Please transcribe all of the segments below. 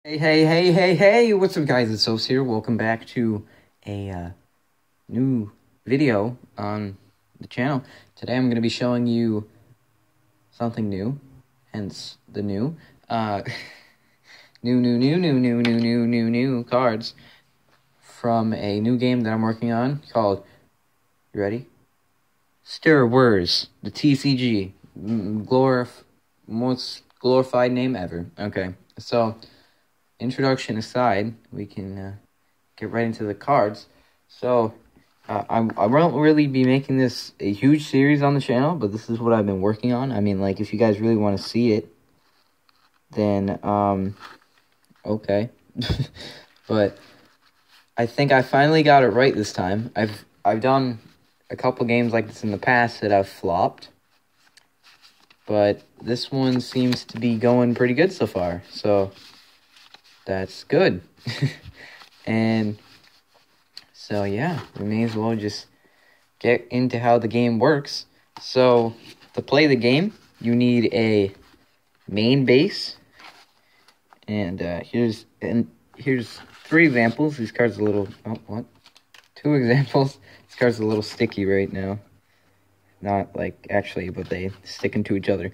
Hey, what's up guys, it's Sos here. Welcome back to a new video on the channel. Today I'm going to be showing you something new, hence the new, new cards from a new game that I'm working on called, you ready? STER WERS, the TCG, most glorified name ever. Okay, so introduction aside, we can get right into the cards. So I won't really be making this a huge series on the channel, but this is what I've been working on. I mean, like, if you guys really want to see it, then okay. But I think I finally got it right this time. I've done a couple games like this in the past that have flopped, but this one seems to be going pretty good so far. So that's good. And so yeah, we may as well just get into how the game works. So to play the game, you need a main base, and here's three examples. These cards are a little two examples. This card's a little sticky right now. Not like actually, but they stick into each other.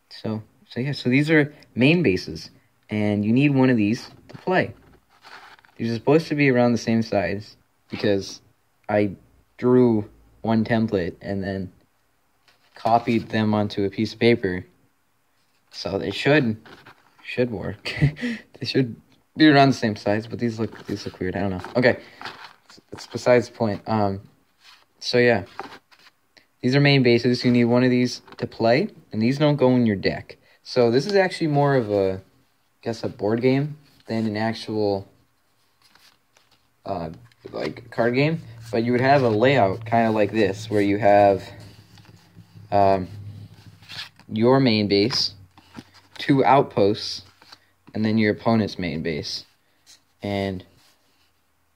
So these are main bases, and you need one of these to play. These are supposed to be around the same size because I drew one template and then copied them onto a piece of paper. So they should work. They should be around the same size, but these look weird. I don't know. Okay, it's besides the point. So yeah, these are main bases. You need one of these to play, and these don't go in your deck. So this is actually more of a, I guess, a board game than an actual like card game. But you would have a layout kind of like this, where you have your main base, two outposts, and then your opponent's main base. And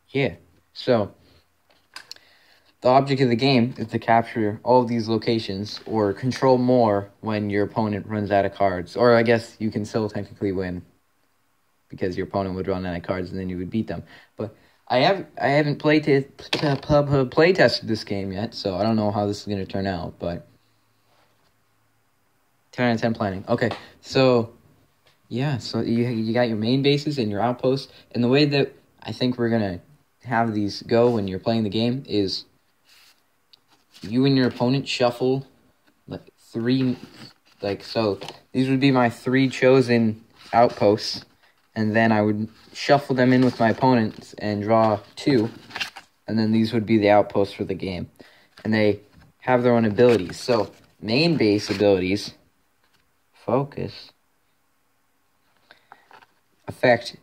yeah, so the object of the game is to capture all of these locations or control more when your opponent runs out of cards. Or I guess you can still technically win because your opponent would run out of cards and then you would beat them. But I haven't play tested this game yet, so I don't know how this is going to turn out. But 10 out of 10 planning. Okay, so yeah, so you got your main bases and your outposts. And the way that I think we're going to have these go when you're playing the game is you and your opponent shuffle like three, so these would be my three chosen outposts, and then I would shuffle them in with my opponents and draw two, and then these would be the outposts for the game. And they have their own abilities. So main base abilities, focus, affect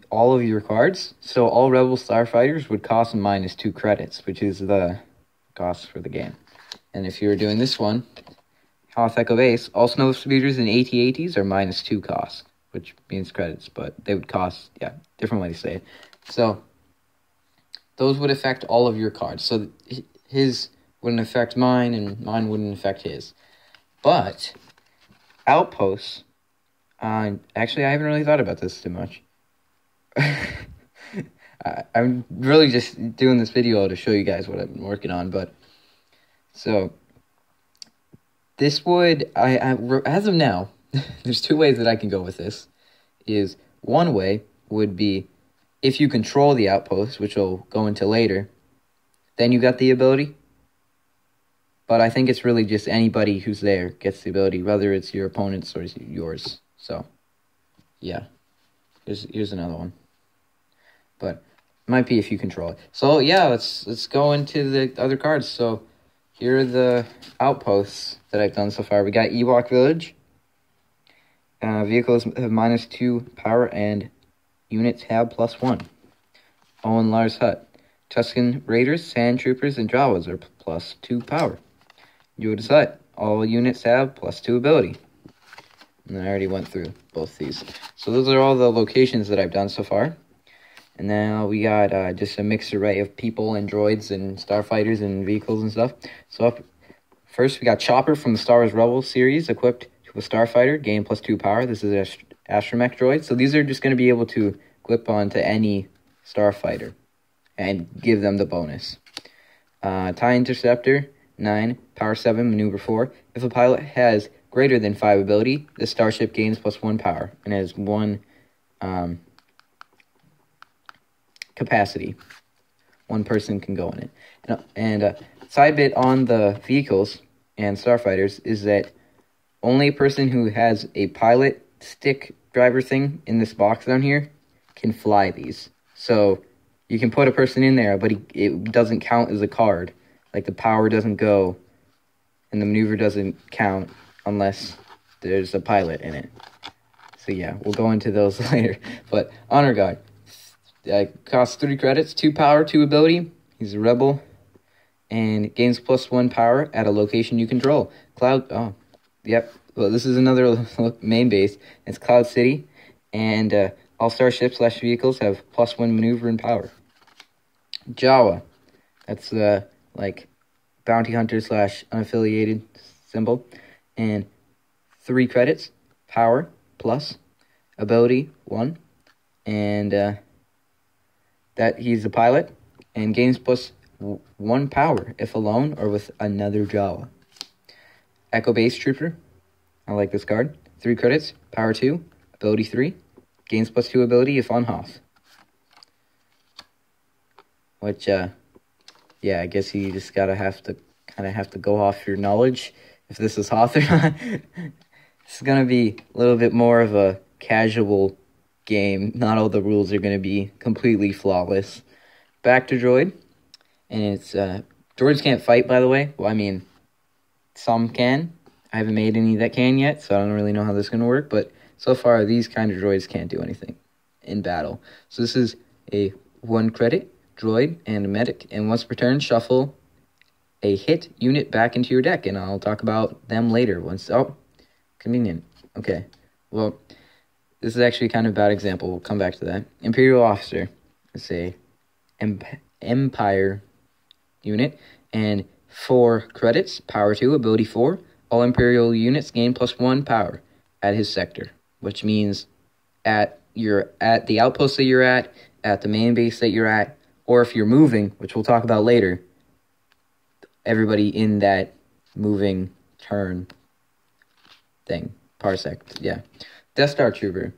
all of your cards. So all Rebel Starfighters would cost -2 credits, which is the cost for the game. And if you were doing this one, Hoth Echo Base, all Snow Speeders and AT-ATs are -2 cost, which means credits, but they would cost, yeah, different way to say it. So those would affect all of your cards. So his wouldn't affect mine, and mine wouldn't affect his. But outposts, actually, I haven't really thought about this too much. I'm really just doing this video to show you guys what I've been working on, but so this would, as of now, there's two ways that I can go with this. Is one way would be if you control the outpost, which we'll go into later, then you got the ability. But I think it's really just anybody who's there gets the ability, whether it's your opponent's or yours. So yeah, here's another one. But might be if you control it. So yeah, let's go into the other cards. So here are the outposts that I've done so far. We got Ewok Village. Vehicles have -2 power and units have +1. Owen Lars Hut. Tusken Raiders, Sand Troopers, and Jawas are +2 power. Yoda's Hut. All units have +2 ability. And I already went through both these. So those are all the locations that I've done so far. And now we got just a mixed array of people and droids and starfighters and vehicles and stuff. So first we got Chopper from the Star Wars Rebels series, equipped to a starfighter, gain +2 power. This is astromech droid. So these are just going to be able to clip onto any starfighter and give them the bonus. TIE Interceptor, 9, Power 7, Maneuver 4. If a pilot has greater than 5 ability, the starship gains +1 power and has 1 capacity. 1 person can go in it. And side bit on the vehicles and starfighters is that only a person who has a pilot stick driver thing in this box down here can fly these. So you can put a person in there, but it doesn't count as a card. Like, the power doesn't go and the maneuver doesn't count unless there's a pilot in it. So yeah, we'll go into those later. But Honor Guard costs 3 credits, 2 power, 2 ability. He's a rebel and gains +1 power at a location you control. Well, this is another main base. It's Cloud City, and all starships / vehicles have +1 maneuver and power. Jawa, that's the bounty hunter / unaffiliated symbol, and 3 credits, power plus, ability 1, and that he's a pilot and gains +1 power if alone or with another Jawa. Echo Base Trooper, I like this card. 3 credits, power 2, ability 3, gains +2 ability if on Hoth. Which, yeah, I guess you just have to go off your knowledge if this is Hoth or not. It's gonna be a little bit more of a casual game. Not all the rules are gonna be completely flawless. Back to Droid, and it's droids can't fight, by the way. Well, I mean, some can. I haven't made any that can yet, so I don't really know how this is gonna work. But so far, these kind of droids can't do anything in battle. So this is a 1 credit droid and a medic, and once per turn, shuffle a hit unit back into your deck, and I'll talk about them later. Convenient. Okay, well, this is actually kind of a bad example. We'll come back to that. Imperial Officer. Let's say Empire unit, and 4 credits, power 2, ability 4. All Imperial units gain +1 power at his sector, which means at the outpost that you're at the main base that you're at, or if you're moving, which we'll talk about later, everybody in that moving turn thing. Parsec, yeah. Death Star Trooper.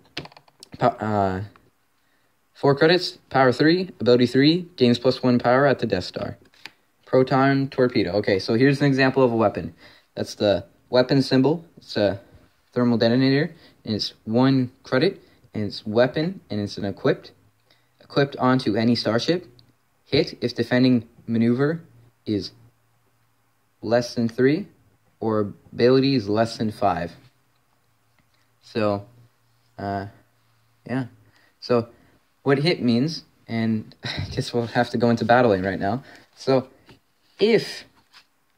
4 credits, power 3, ability 3, gains +1 power at the Death Star. Proton Torpedo. Okay, so here's an example of a weapon. That's the weapon symbol. It's a thermal detonator, and it's 1 credit, and it's weapon, and it's an equipped onto any starship. Hit if defending maneuver is less than 3, or ability is less than 5. So, yeah. So, what hit means, and I guess we'll have to go into battling right now. So, if,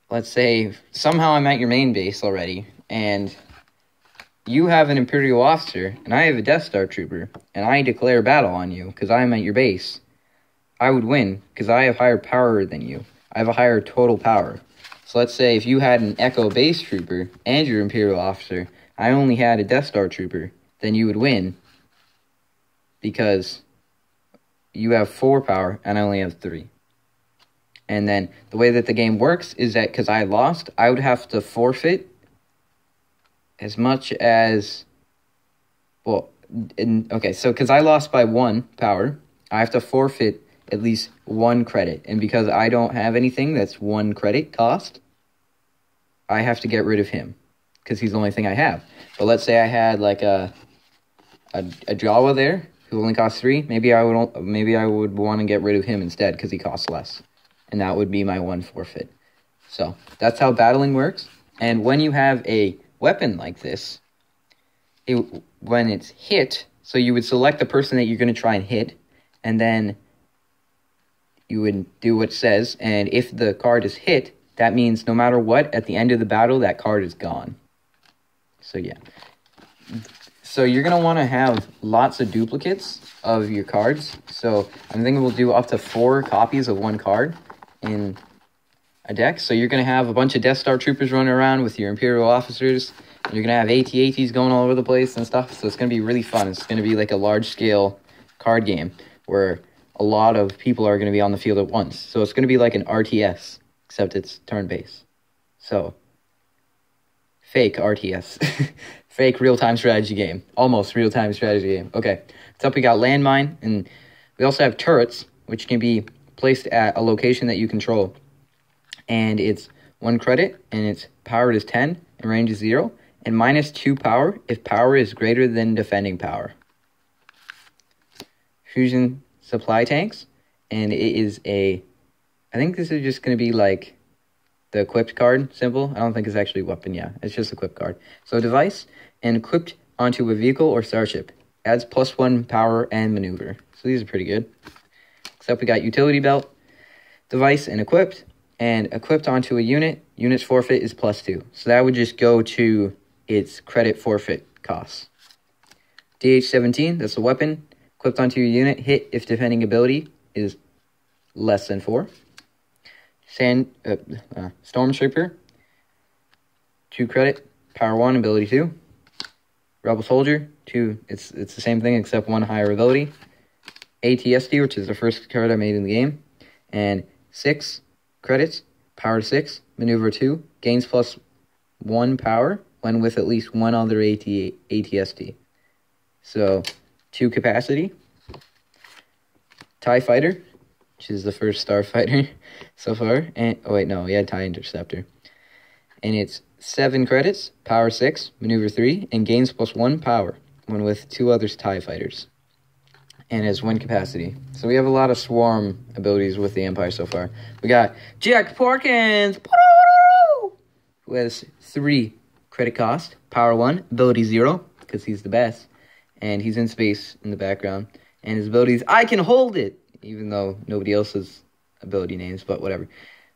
let's say, somehow I'm at your main base already, and you have an Imperial Officer, and I have a Death Star Trooper, and I declare battle on you because I'm at your base, I would win because I have higher power than you. I have a higher total power. So let's say if you had an Echo Base Trooper and your Imperial Officer, I only had a Death Star Trooper, then you would win because you have 4 power and I only have 3. And then the way that the game works is that because I lost, I would have to forfeit as much as, well, okay, so because I lost by 1 power, I have to forfeit at least 1 credit. And because I don't have anything that's 1 credit cost, I have to get rid of him because he's the only thing I have. But let's say I had like a Jawa there who only costs 3. Maybe I would want to get rid of him instead because he costs less. And that would be my 1 forfeit. So that's how battling works. And when you have a weapon like this, when it's hit, so you would select the person that you're going to try and hit, and then you would do what it says, and if the card is hit, that means no matter what, at the end of the battle, that card is gone. So yeah. So you're going to want to have lots of duplicates of your cards. So I'm thinking we'll do up to 4 copies of 1 card in a deck. So you're going to have a bunch of Death Star Troopers running around with your Imperial Officers, You're going to have AT-ATs going all over the place and stuff, so it's going to be really fun. It's going to be like a large-scale card game where a lot of people are going to be on the field at once. So it's going to be like an RTS, except it's turn-based. So, fake RTS. Fake real-time strategy game. Almost real-time strategy game. Okay, next up we got landmine, and we also have turrets, which can be placed at a location that you control. And it's 1 credit, and its power is 10, and range is 0. And -2 power if power is greater than defending power. Fusion supply tanks, and it is I think this is just going to be like the equipped card symbol. I don't think it's actually a weapon, yeah. It's just equipped card. So device, and equipped onto a vehicle or starship. Adds +1 power and maneuver. So these are pretty good. Except we got utility belt, device, and equipped onto a unit. Unit's forfeit is +2. So that would just go to its credit forfeit costs. DH-17, that's a weapon. Equipped onto your unit, hit if defending ability is less than 4. Stormtrooper, 2 credit, power 1, ability 2. Rebel Soldier, 2, it's the same thing except 1 higher ability. ATSD, which is the first card I made in the game. And 6 credits, power 6, maneuver 2, gains +1 power when with at least 1 other ATSD. So, 2 capacity. TIE Fighter, which is the first starfighter so far. And oh wait, no, we had TIE Interceptor. And it's 7 credits, power 6, maneuver 3, and gains +1 power when with 2 other TIE Fighters. And has 1 capacity. So we have a lot of swarm abilities with the Empire so far. We got Jack Porkins, who has 3 credit cost, power 1, ability 0, because he's the best. And he's in space in the background. And his abilities, I can hold it, even though nobody else's ability names, but whatever.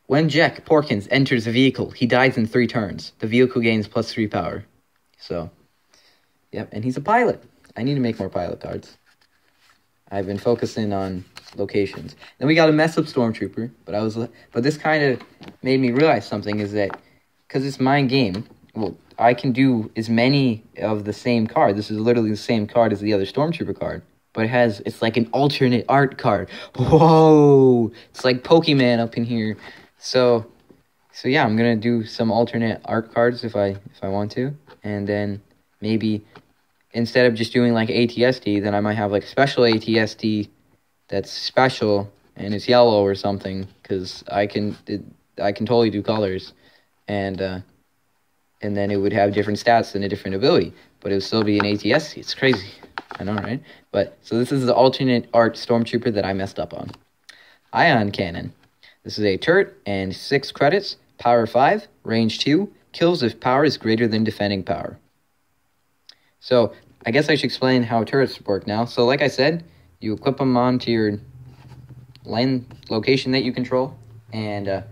When Jack Porkins enters a vehicle, he dies in 3 turns. The vehicle gains +3 power. So, yep, and he's a pilot. I need to make more pilot cards. I've been focusing on locations. Then we got a mess up Stormtrooper, but this kind of made me realize something, is that because it's my game, well, I can do as many of the same card. This is literally the same card as the other Stormtrooper card, but it's like an alternate art card. Whoa! It's like Pokemon up in here. So yeah, I'm gonna do some alternate art cards if I want to, and then maybe instead of just doing like ATSD, then I might have like special ATSD that's special and it's yellow or something, because I can totally do colors, and then it would have different stats and a different ability, but it would still be an ATSD. It's crazy. I know, right? But so this is the alternate art Stormtrooper that I messed up on. Ion Cannon. This is a turret and 6 credits, power 5, range 2, kills if power is greater than defending power. So, I guess I should explain how turrets work now. So, like I said, you equip them onto your land location that you control, and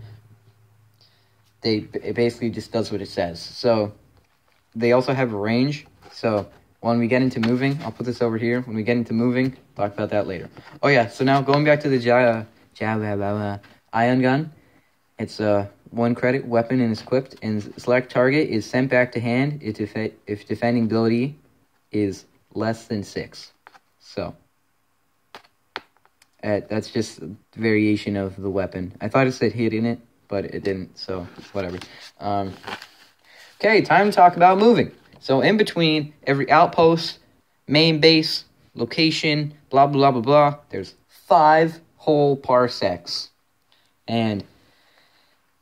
it basically just does what it says. So, they also have a range. So, when we get into moving, I'll put this over here. When we get into moving, talk about that later. Oh yeah, so now going back to the ion gun. It's a 1 credit weapon and is equipped, and select target is sent back to hand if defending ability is less than 6. So that's just a variation of the weapon. I thought it said hit in it, but it didn't, so whatever. Okay, time to talk about moving. So in between every outpost, main base, location, blah, blah, blah, blah, there's 5 whole parsecs. And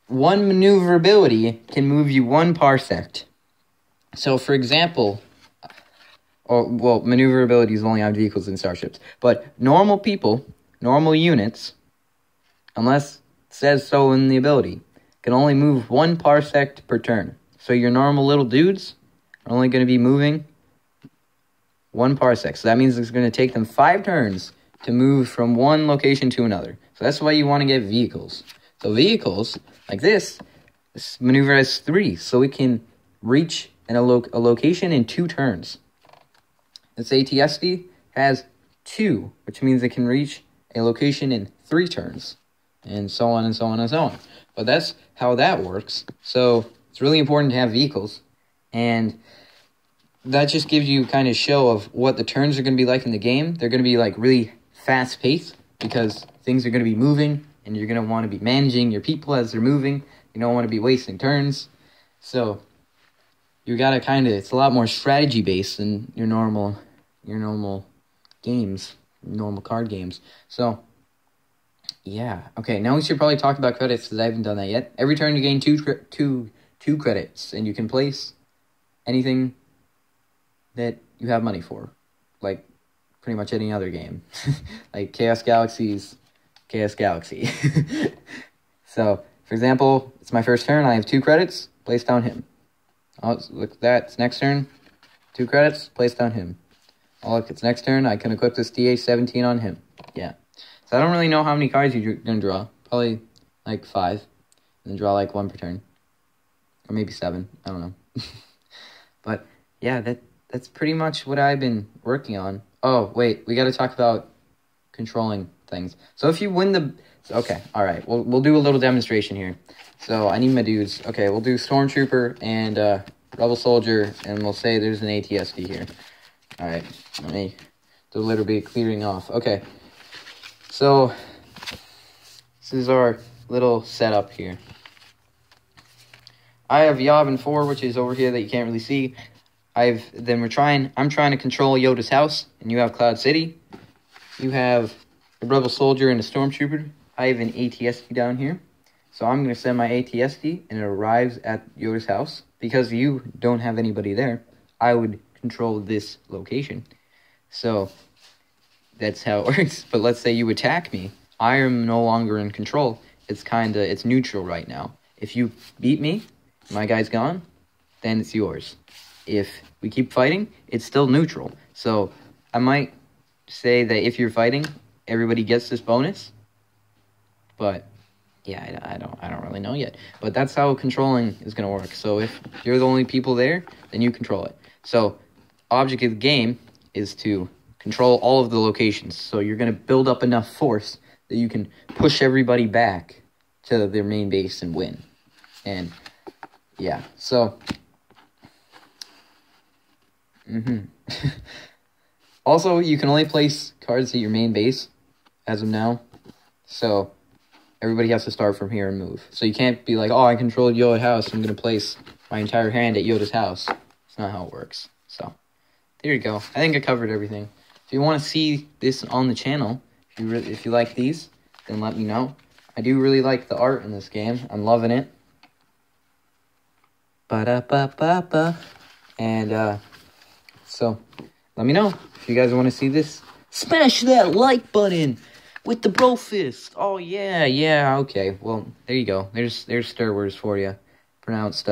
1 maneuverability can move you 1 parsec. So, for example, maneuverability is only on vehicles and starships. But normal people, normal units, unless it says so in the ability, can only move 1 parsec per turn. So your normal little dudes are only going to be moving 1 parsec. So that means it's going to take them 5 turns to move from one location to another. So that's why you want to get vehicles. So vehicles, like this maneuver has 3. So it can reach a location in 2 turns. This ATSD has 2, which means it can reach a location in 3 turns. And so on and so on and so on. But that's how that works. So it's really important to have vehicles. And that just gives you kind of show of what the turns are going to be like in the game. They're going to be like really fast paced because things are going to be moving and you're going to want to be managing your people as they're moving. You don't want to be wasting turns. So you got to kind of, it's a lot more strategy based than your normal games, normal card games. So yeah, okay, now we should probably talk about credits because I haven't done that yet. Every turn you gain two credits and you can place anything that you have money for, like pretty much any other game. Like Chaos Galaxy's Chaos Galaxy. So, for example, it's my first turn, I have 2 credits, place down him. Oh, look at that, it's next turn, 2 credits, place down him. Oh, look, it's next turn, I can equip this DA-17 on him. Yeah. So I don't really know how many cards you're going to draw. Probably like 5. And then draw like 1 per turn. Or maybe 7, I don't know. But yeah, that's pretty much what I've been working on. Oh, wait, we got to talk about controlling things. So if you win the... Okay, alright, we'll do a little demonstration here. So I need my dudes. Okay, we'll do Stormtrooper and Rebel Soldier, and we'll say there's an ATSD here. Alright, let me do a little bit clearing off. Okay, so this is our little setup here. I have Yavin 4, which is over here that you can't really see. I'm trying to control Yoda's house, and you have Cloud City. You have a Rebel Soldier and a Stormtrooper. I have an ATSD down here. So I'm going to send my ATSD, and it arrives at Yoda's house. Because you don't have anybody there, I would control this location. So that's how it works. But let's say you attack me. I am no longer in control. It's neutral right now. If you beat me, my guy's gone, then it's yours. If we keep fighting, it's still neutral. So I might say that if you're fighting, everybody gets this bonus. But yeah, I don't really know yet. But that's how controlling is going to work. So if you're the only people there, then you control it. So object of the game is to control all of the locations. So you're going to build up enough force that you can push everybody back to their main base and win. And yeah, so also, you can only place cards at your main base as of now. So everybody has to start from here and move. So you can't be like, oh, I controlled Yoda's house, I'm going to place my entire hand at Yoda's house. It's not how it works. So there you go. I think I covered everything. If you want to see this on the channel, if you like these, then let me know. I do really like the art in this game. I'm loving it. Ba-da-ba-ba-ba. And, so, let me know if you guys want to see this. Smash that like button with the bro fist. Oh, yeah, okay. Well, there you go. There's STER WERS for you. Pronounced,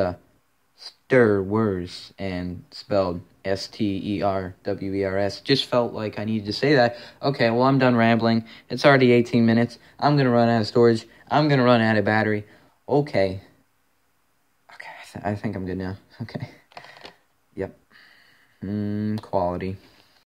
STER WERS and spelled STERWERS. Just felt like I needed to say that. Okay, well, I'm done rambling. It's already 18 minutes. I'm going to run out of storage. I'm going to run out of battery. Okay. I think I'm good now. Okay. Yep. Quality.